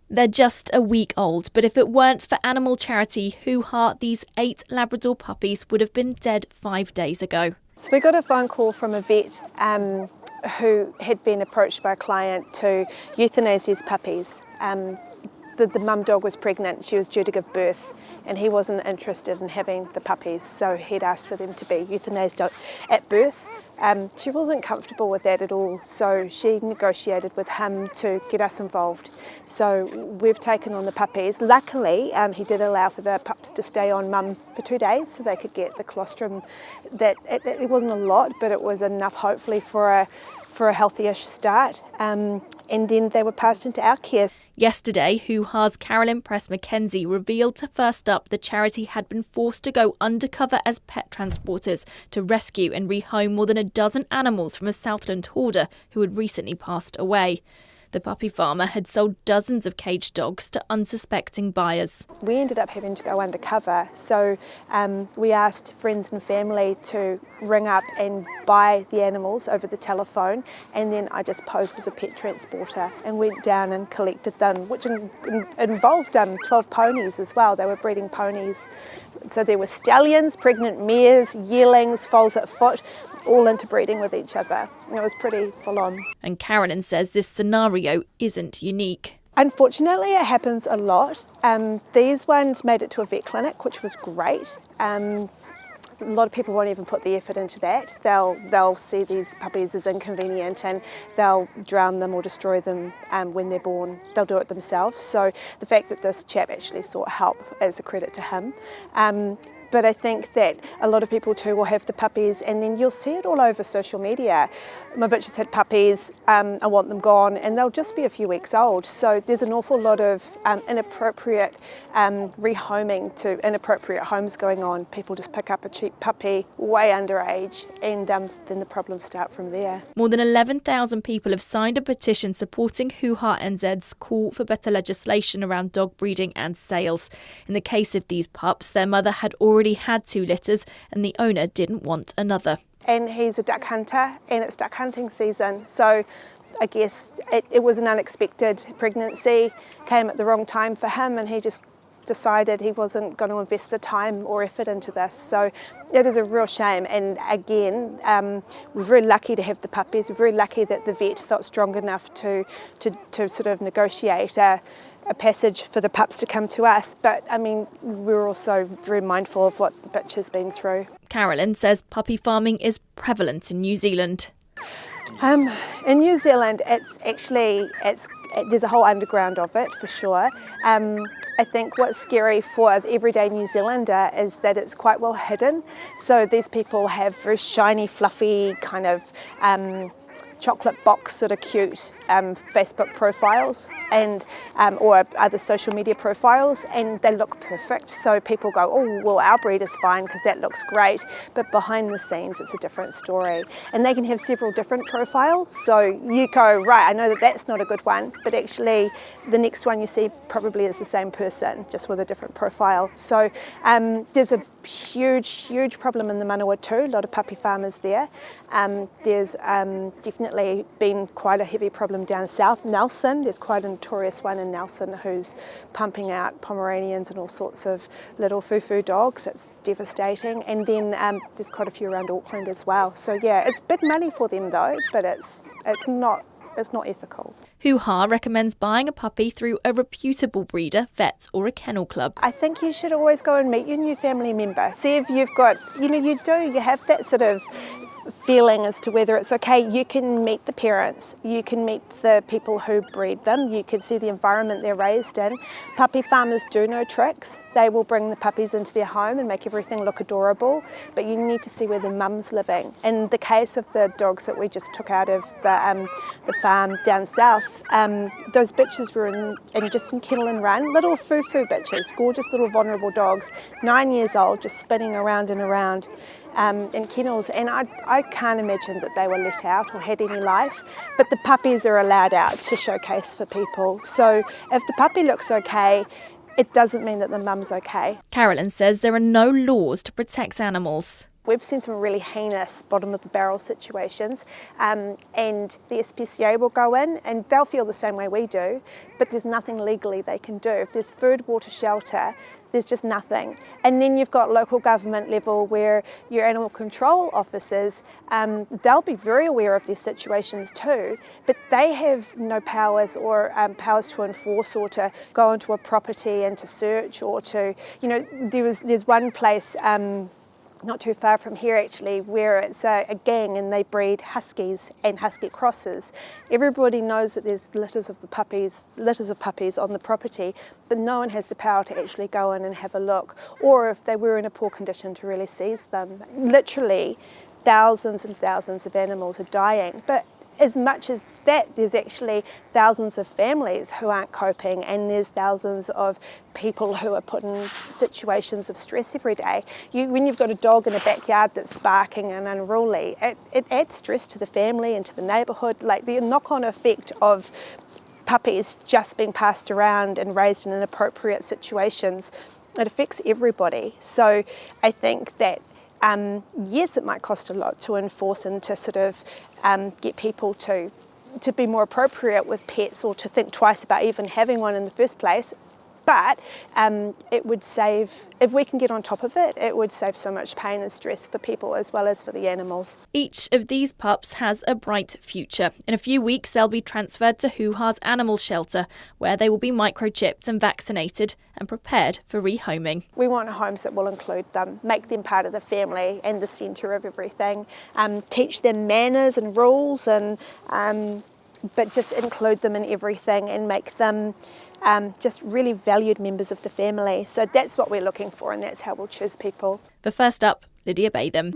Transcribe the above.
They're just a week old, but if it weren't for animal charity HUHA, these 8 Labrador puppies would have been dead 5 days ago. So we got a phone call from a vet who had been approached by a client to euthanize his puppies. The mum dog was pregnant, she was due to give birth, and he wasn't interested in having the puppies, so he'd asked for them to be euthanized at birth. She wasn't comfortable with that at all, so she negotiated with him to get us involved. So we've taken on the puppies. Luckily, he did allow for the pups to stay on mum for 2 days so they could get the colostrum. It wasn't a lot, but it was enough hopefully for a healthy-ish start, and then they were passed into our care. Yesterday, HUHA's Carolyn Press-Mckenzie revealed to First Up the charity had been forced to go undercover as pet transporters to rescue and rehome more than a dozen animals from a Southland hoarder who had recently passed away. The puppy farmer had sold dozens of caged dogs to unsuspecting buyers. We ended up having to go undercover, so we asked friends and family to ring up and buy the animals over the telephone, and then I just posed as a pet transporter and went down and collected them, which involved 12 ponies as well. They were breeding ponies. So there were stallions, pregnant mares, yearlings, foals at foot, all interbreeding with each other. It was pretty full on. And Carolyn says this scenario isn't unique. Unfortunately, it happens a lot. These ones made it to a vet clinic, which was great. A lot of people won't even put the effort into that. They'll see these puppies as inconvenient and they'll drown them or destroy them when they're born. They'll do it themselves. So the fact that this chap actually sought help is a credit to him. But I think that a lot of people too will have the puppies and then you'll see it all over social media. My bitch has had puppies, I want them gone, and they'll just be a few weeks old. So there's an awful lot of inappropriate rehoming to inappropriate homes going on. People just pick up a cheap puppy way underage and then the problems start from there. More than 11,000 people have signed a petition supporting HUHA NZ's call for better legislation around dog breeding and sales. In the case of these pups, their mother had already had 2 litters and the owner didn't want another. And he's a duck hunter and it's duck hunting season, so I guess it was an unexpected pregnancy, came at the wrong time for him, and he just decided he wasn't going to invest the time or effort into this. So it is a real shame, and again we're very lucky to have the puppies. We're very lucky that the vet felt strong enough to sort of negotiate a passage for the pups to come to us, but I mean we're also very mindful of what the bitch has been through. Carolyn says puppy farming is prevalent in New Zealand. In New Zealand there's a whole underground of it for sure. I think what's scary for the everyday New Zealander is that it's quite well hidden. So these people have very shiny, fluffy, kind of chocolate box sort of cute Facebook profiles and or other social media profiles, and they look perfect. So people go, oh well, our breed is fine because that looks great, but behind the scenes it's a different story. And they can have several different profiles, so you go, right, I know that that's not a good one, but actually the next one you see probably is the same person, just with a different profile. So there's a huge problem in the Manawa too, a lot of puppy farmers there. There's definitely been quite a heavy problem down south. Nelson, there's quite a notorious one in Nelson who's pumping out Pomeranians and all sorts of little foo-foo dogs. It's devastating. And then there's quite a few around Auckland as well. So yeah, it's big money for them though, but it's not ethical. HUHA recommends buying a puppy through a reputable breeder, vet or a kennel club. I think you should always go and meet your new family member. See if you've got, you have that sort of feeling as to whether it's okay. You can meet the parents, you can meet the people who breed them, you can see the environment they're raised in. Puppy farmers do know tricks. They will bring the puppies into their home and make everything look adorable, but you need to see where the mum's living. In the case of the dogs that we just took out of the farm down south, those bitches were in kennel and run, little foo-foo bitches, gorgeous little vulnerable dogs, 9 years old, just spinning around and around in kennels, and I can't imagine that they were let out or had any life, but the puppies are allowed out to showcase for people. So if the puppy looks okay, it doesn't mean that the mum's okay. Carolyn says there are no laws to protect animals. we've seen some really heinous bottom of the barrel situations, and the SPCA will go in and they'll feel the same way we do, but there's nothing legally they can do. If there's food, water, shelter, there's just nothing. And then you've got local government level where your animal control officers, they'll be very aware of these situations too, but they have no powers or powers to enforce or to go into a property and to search or to, there's one place not too far from here actually, where it's a gang and they breed huskies and husky crosses. Everybody knows that there's litters of puppies on the property, but no one has the power to actually go in and have a look, or if they were in a poor condition to really seize them. Literally thousands and thousands of animals are dying, but as much as that, there's actually thousands of families who aren't coping, and there's thousands of people who are put in situations of stress every day. When you've got a dog in a backyard that's barking and unruly, it adds stress to the family and to the neighbourhood. Like the knock-on effect of puppies just being passed around and raised in inappropriate situations, it affects everybody. So I think that yes, it might cost a lot to enforce and to sort of get people to be more appropriate with pets or to think twice about even having one in the first place. But it would save, if we can get on top of it, it would save so much pain and stress for people as well as for the animals. Each of these pups has a bright future. In a few weeks, they'll be transferred to HUHA's animal shelter, where they will be microchipped and vaccinated and prepared for rehoming. We want homes that will include them, make them part of the family and the centre of everything, teach them manners and rules, but just include them in everything and make them just really valued members of the family. So that's what we're looking for, and that's how we'll choose people. For First Up, Lydia Batham.